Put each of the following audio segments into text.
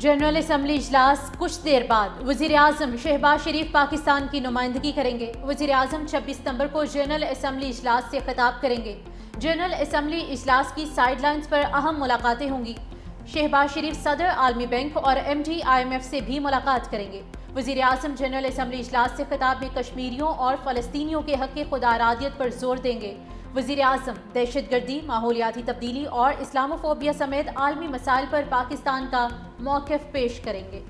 General assembly اجلاس کچھ دیر بعد وزیر اعظم شہباز شریف پاکستان کی نمائندگی کریں گے۔ وزیر اعظم 26 ستمبر کو جنرل اسمبلی اجلاس سے خطاب کریں گے۔ جنرل اسمبلی اجلاس کی سائیڈ لائنز پر اہم ملاقاتیں ہوں گی۔ شہباز شریف صدر عالمی بینک اور ایم ڈی IMF سے بھی ملاقات کریں گے۔ وزیر اعظم جنرل اسمبلی اجلاس سے خطاب میں کشمیریوں اور فلسطینیوں کے حق خدا ارادیت پر زور دیں گے۔ وزیر اعظم دہشت گردی، ماحولیاتی تبدیلی اور اسلاموفوبیا سمیت عالمی مسائل پر پاکستان کا موقف پیش کریں گے۔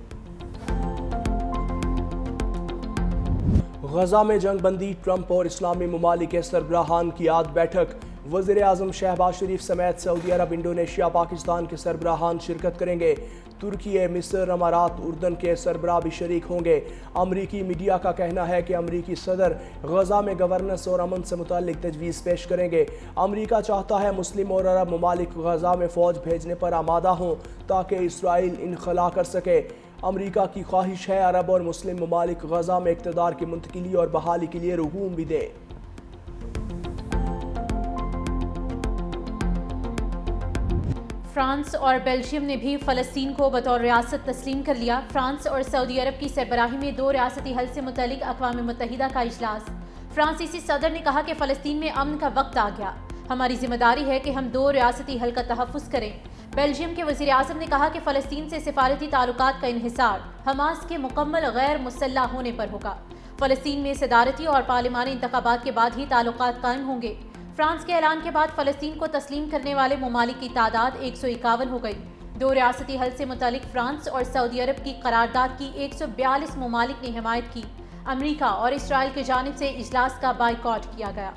غزہ میں جنگ بندی، ٹرمپ اور اسلامی ممالک کے سربراہان کی آج بیٹھک۔ وزیر اعظم شہباز شریف سمیت سعودی عرب، انڈونیشیا، پاکستان کے سربراہان شرکت کریں گے۔ ترکی، مصر، امارات، اردن کے سربراہ بھی شریک ہوں گے۔ امریکی میڈیا کا کہنا ہے کہ امریکی صدر غزہ میں گورننس اور امن سے متعلق تجویز پیش کریں گے۔ امریکہ چاہتا ہے مسلم اور عرب ممالک غزہ میں فوج بھیجنے پر آمادہ ہوں تاکہ اسرائیل انخلا کر سکے۔ امریکہ کی خواہش ہے عرب اور مسلم ممالک غزہ میں اقتدار کی منتقلی اور بحالی کے لیے رغوم بھی دیں۔ فرانس اور بیلجیم نے بھی فلسطین کو بطور ریاست تسلیم کر لیا۔ فرانس اور سعودی عرب کی سربراہی میں 2 ریاستی حل سے متعلق اقوام متحدہ کا اجلاس۔ فرانسیسی صدر نے کہا کہ فلسطین میں امن کا وقت آ گیا، ہماری ذمہ داری ہے کہ ہم 2 ریاستی حل کا تحفظ کریں۔ بیلجیم کے وزیر اعظم نے کہا کہ فلسطین سے سفارتی تعلقات کا انحصار حماس کے مکمل غیر مسلح ہونے پر ہوگا۔ فلسطین میں صدارتی اور پارلیمانی انتخابات کے بعد ہی تعلقات قائم ہوں گے۔ فرانس کے اعلان کے بعد فلسطین کو تسلیم کرنے والے ممالک کی تعداد 151 ہو گئی۔ 2 ریاستی حل سے متعلق فرانس اور سعودی عرب کی قرارداد کی 142 ممالک نے حمایت کی۔ امریکہ اور اسرائیل کی جانب سے اجلاس کا بائیکاٹ کیا گیا۔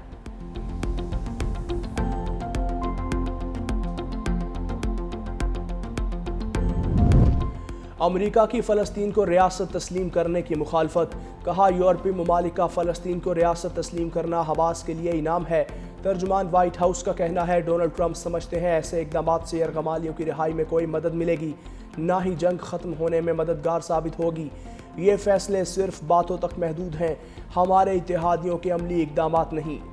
امریکہ کی فلسطین کو ریاست تسلیم کرنے کی مخالفت، کہا یورپی ممالک کا فلسطین کو ریاست تسلیم کرنا حماس کے لیے انعام ہے۔ ترجمان وائٹ ہاؤس کا کہنا ہے ڈونلڈ ٹرمپ سمجھتے ہیں ایسے اقدامات سے یرغمالیوں کی رہائی میں کوئی مدد ملے گی، نہ ہی جنگ ختم ہونے میں مددگار ثابت ہوگی۔ یہ فیصلے صرف باتوں تک محدود ہیں، ہمارے اتحادیوں کے عملی اقدامات نہیں۔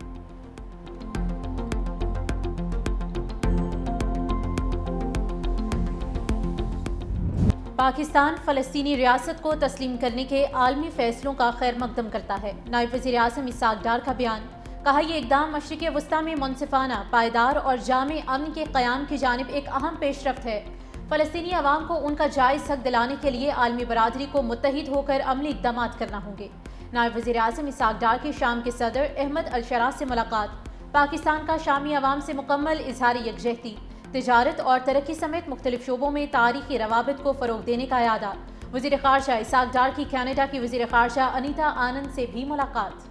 پاکستان فلسطینی ریاست کو تسلیم کرنے کے عالمی فیصلوں کا خیر مقدم کرتا ہے۔ نائب وزیر اعظم اسحاق ڈار کا بیان، کہا یہ اقدام مشرق وسطیٰ میں منصفانہ، پائیدار اور جامع امن کے قیام کی جانب ایک اہم پیش رفت ہے۔ فلسطینی عوام کو ان کا جائز حق دلانے کے لیے عالمی برادری کو متحد ہو کر عملی اقدامات کرنا ہوں گے۔ نائب وزیر اعظم اسحاق ڈار کی شام کے صدر احمد الشرا سے ملاقات، پاکستان کا شامی عوام سے مکمل اظہار یکجہتی، تجارت اور ترقی سمیت مختلف شعبوں میں تاریخی روابط کو فروغ دینے کا اعادہ۔ وزیر خارجہ اسحاق ڈار کی کینیڈا کی وزیر خارجہ انیتا آنند سے بھی ملاقات۔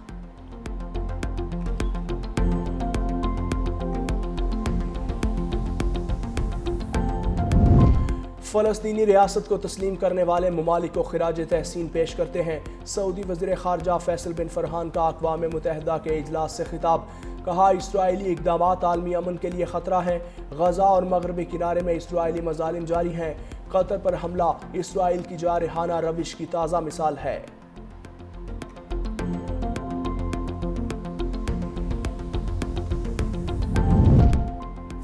فلسطینی ریاست کو تسلیم کرنے والے ممالک کو خراج تحسین پیش کرتے ہیں۔ سعودی وزیر خارجہ فیصل بن فرحان کا اقوام متحدہ کے اجلاس سے خطاب، کہا اسرائیلی اقدامات عالمی امن کے لیے خطرہ ہیں۔ غزہ اور مغربی کنارے میں اسرائیلی مظالم جاری ہیں۔ قطر پر حملہ اسرائیل کی جارحانہ روش کی تازہ مثال ہے۔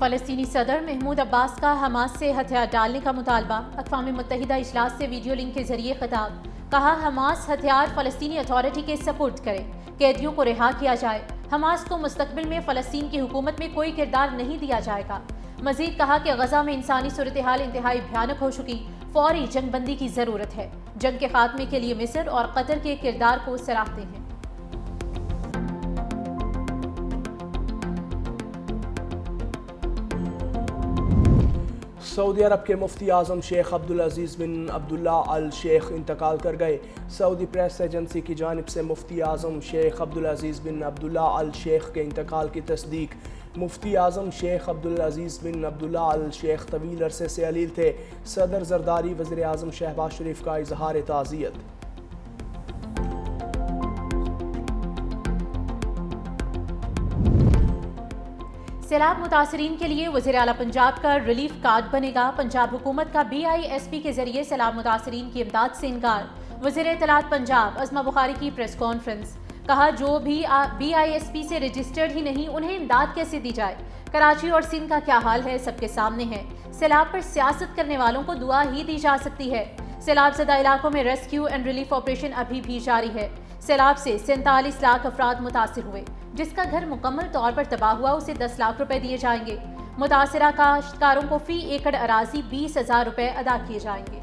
فلسطینی صدر محمود عباس کا حماس سے ہتھیار ڈالنے کا مطالبہ، اقوام متحدہ اجلاس سے ویڈیو لنک کے ذریعے خطاب، کہا حماس ہتھیار فلسطینی اتھارٹی کے سپرد کرے، قیدیوں کو رہا کیا جائے، حماس کو مستقبل میں فلسطین کی حکومت میں کوئی کردار نہیں دیا جائے گا۔ مزید کہا کہ غزہ میں انسانی صورتحال انتہائی بھیانک ہو چکی، فوری جنگ بندی کی ضرورت ہے۔ جنگ کے خاتمے کے لیے مصر اور قطر کے کردار کو سراہتے ہیں۔ سعودی عرب کے مفتی اعظم شیخ عبدالعزیز بن عبداللہ ال شیخ انتقال کر گئے۔ سعودی پریس ایجنسی کی جانب سے مفتی اعظم شیخ عبدالعزیز بن عبداللہ ال شیخ کے انتقال کی تصدیق۔ مفتی اعظم شیخ عبدالعزیز بن عبداللہ ال شیخ طویل عرصے سے علیل تھے۔ صدر زرداری وزیر اعظم شہباز شریف کا اظہار تعزیت۔ سیلاب متاثرین کے لیے وزیر اعلیٰ پنجاب کا ریلیف کارڈ بنے گا۔ پنجاب حکومت کا BISP کے ذریعے سیلاب متاثرین کی امداد سے انکار۔ وزیر اطلاعات پنجاب عظمہ بخاری کی پریس کانفرنس، کہا جو بھی BISP سے رجسٹرڈ ہی نہیں انہیں امداد کیسے دی جائے۔ کراچی اور سندھ کا کیا حال ہے سب کے سامنے ہے۔ سیلاب پر سیاست کرنے والوں کو دعا ہی دی جا سکتی ہے۔ سیلاب زدہ علاقوں میں ریسکیو اینڈ ریلیف آپریشن ابھی بھی جاری ہے۔ سیلاب سے 47 لاکھ افراد متاثر ہوئے۔ جس کا گھر مکمل طور پر تباہ ہوا اسے 10 لاکھ روپے دیے جائیں گے۔ متاثرہ کاشتکاروں کو فی ایکڑ اراضی 20,000 روپے ادا کیے جائیں گے۔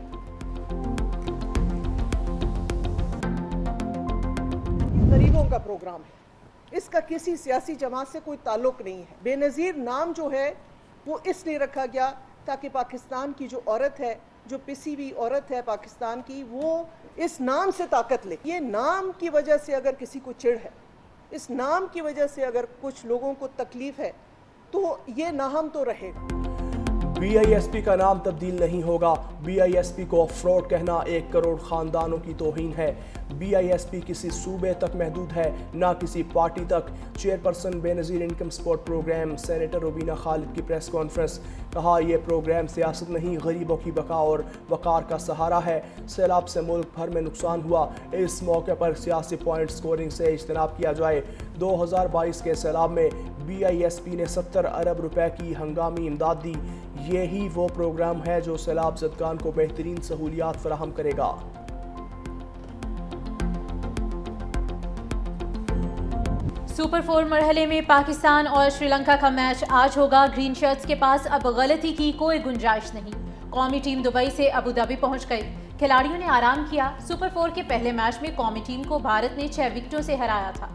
غریبوں کا پروگرام ہے، اس کا کسی سیاسی جماعت سے کوئی تعلق نہیں ہے۔ بے نظیر نام جو ہے وہ اس لیے رکھا گیا تاکہ پاکستان کی جو عورت ہے، جو پسی ہوئی عورت ہے پاکستان کی، وہ اس نام سے طاقت لے۔ یہ نام کی وجہ سے اگر کسی کو چڑ ہے، اس نام کی وجہ سے اگر کچھ لوگوں کو تکلیف ہے تو یہ ناہم تو رہے گا۔ بی آئی ایس پی کا نام تبدیل نہیں ہوگا۔ بی آئی ایس پی کو فراڈ کہنا 1 کروڑ خاندانوں کی توہین ہے۔ بی آئی ایس پی کسی صوبے تک محدود ہے، نہ کسی پارٹی تک۔ Chairperson Benazir income support program senator Rubina Khalid کی پریس کانفرنس۔ کہا یہ پروگرام سیاست نہیں، غریبوں کی بقا اور وقار کا سہارا ہے۔ سیلاب سے ملک بھر میں نقصان ہوا، اس موقع پر سیاسی پوائنٹ سکورنگ سے اجتناب کیا جائے۔ 2022 کے سیلاب میں بی آئی ایس پی نے 70 ارب روپے کی ہنگامی امداد دی۔ یہی وہ پروگرام ہے جو سیلاب زدگان کو بہترین سہولیات فراہم کرے گا۔ سپر 4 مرحلے میں پاکستان اور سری لنکا کا میچ آج ہوگا۔ گرین شرٹس کے پاس اب غلطی کی کوئی گنجائش نہیں۔ قومی ٹیم دبئی سے ابوظہبی پہنچ گئی، کھلاڑیوں نے آرام کیا۔ سپر 4 کے پہلے میچ میں قومی ٹیم کو بھارت نے 6 وکٹوں سے ہرایا تھا۔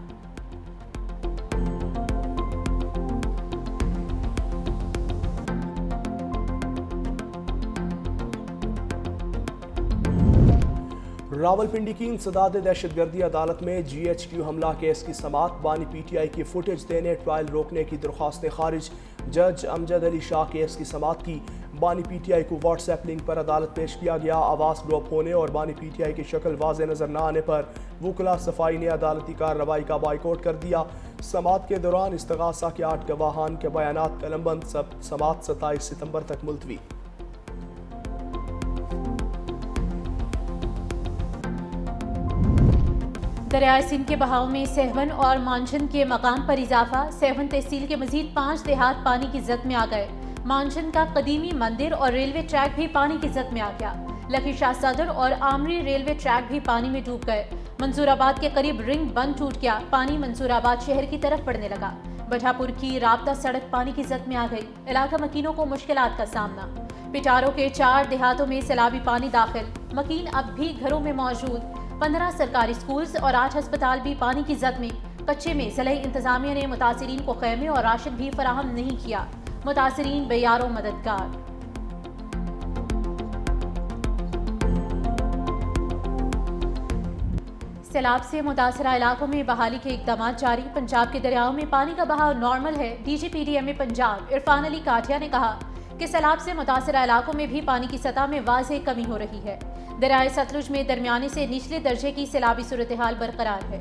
راولپنڈی کی انسداد دہشت گردی عدالت میں جی ایچ کیو حملہ کیس کی سماعت۔ بانی پی ٹی آئی کی فوٹیج دینے، ٹرائل روکنے کی درخواستیں خارج۔ جج امجد علی شاہ کیس کی سماعت کی۔ بانی پی ٹی آئی کو واٹس ایپ لنک پر عدالت پیش کیا گیا۔ آواز ڈراپ ہونے اور بانی پی ٹی آئی کی شکل واضح نظر نہ آنے پر وکلا صفائی نے عدالتی کارروائی کا بائیکاٹ کر دیا۔ سماعت کے دوران استغاثہ کے 8 گواہان کے بیانات قلم بند۔ سماعت 27 ستمبر تک ملتوی۔ دریائے سندھ کے بہاؤ میں سہون اور مانجھند کے مقام پر اضافہ۔ سہون تحصیل کے مزید 5 دیہات پانی کی زد میں آ گئے۔ مانجھند کا قدیمی مندر اور ریلوے ٹریک بھی پانی کی زد میں آ گیا۔ لکی شاہ صدر اور آمری ریلوے ٹریک بھی پانی میں ڈوب گئے۔ منصور آباد کے قریب رنگ بند ٹوٹ گیا، پانی منصور آباد شہر کی طرف بڑھنے لگا۔ بجھا پور کی رابطہ سڑک پانی کی زد میں آ گئی، علاقہ مکینوں کو مشکلات کا سامنا۔ پٹاروں کے 4 دیہاتوں میں سیلابی پانی داخل، مکین اب بھی گھروں میں موجود۔ 15 سرکاری سکولز اور 8 ہسپتال بھی پانی کی زد میں۔ کچے میں ضلعی انتظامیہ نے متاثرین کو خیمے اور راشن بھی فراہم نہیں کیا۔ متاثرین بے یار و مددگار۔ سیلاب سے متاثرہ علاقوں میں بحالی کے اقدامات جاری۔ پنجاب کے دریاؤں میں پانی کا بہاؤ نارمل ہے۔ D G P D M Punjab Irfan Ali Katia نے کہا کہ سیلاب سے متاثرہ علاقوں میں بھی پانی کی سطح میں واضح کمی ہو رہی ہے۔ دریائے ستلج میں درمیانے سے نچلے درجے کی سیلابی صورتحال برقرار ہے۔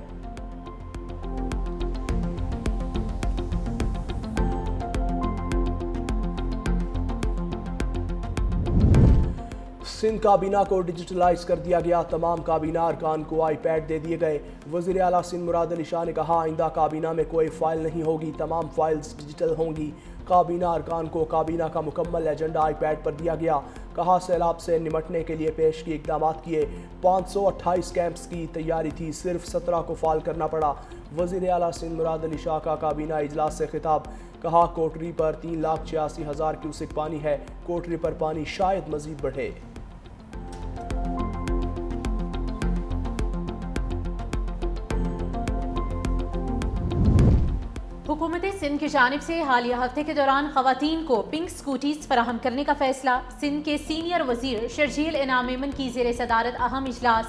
سندھ کابینہ کو ڈیجیٹلائز کر دیا گیا، تمام کابینہ ارکان کو آئی پیڈ دے دیے گئے۔ وزیر اعلیٰ سندھ مراد علی شاہ نے کہا آئندہ کابینہ میں کوئی فائل نہیں ہوگی، تمام فائلز ڈیجیٹل ہوں گی۔ کابینہ ارکان کو کابینہ کا مکمل ایجنڈا آئی پیڈ پر دیا گیا۔ کہا سیلاب سے نمٹنے کے لیے پیش کی اقدامات کیے، 528 کیمپس کی تیاری تھی، صرف 17 کو فعال کرنا پڑا۔ وزیر اعلیٰ سندھ مراد علی شاہ کا کابینہ اجلاس سے خطاب، کہا کوٹری پر 3,86,000 کیوسک پانی ہے، کوٹری پر پانی شاید مزید بڑھے۔ حکومت سندھ کی جانب سے حالیہ ہفتے کے دوران خواتین کو پنک سکوٹیز فراہم کرنے کا فیصلہ۔ سندھ کے سینئر وزیر شرجیل انعام میمن کی زیر صدارت اہم اجلاس۔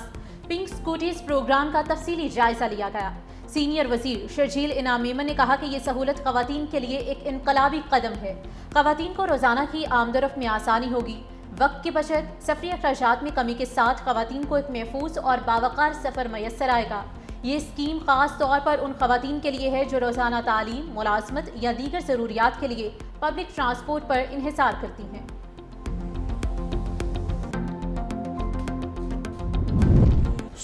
پنک سکوٹیز پروگرام کا تفصیلی جائزہ لیا گیا۔ سینئر وزیر شرجیل انعام میمن نے کہا کہ یہ سہولت خواتین کے لیے ایک انقلابی قدم ہے۔ خواتین کو روزانہ کی آمد و رفت میں آسانی ہوگی، وقت کی بچت، سفری اخراجات میں کمی کے ساتھ خواتین کو ایک محفوظ اور باوقار سفر میسر آئے گا۔ یہ اسکیم خاص طور پر ان خواتین کے لیے ہے جو روزانہ تعلیم، ملازمت یا دیگر ضروریات کے لیے پبلک ٹرانسپورٹ پر انحصار کرتی ہیں۔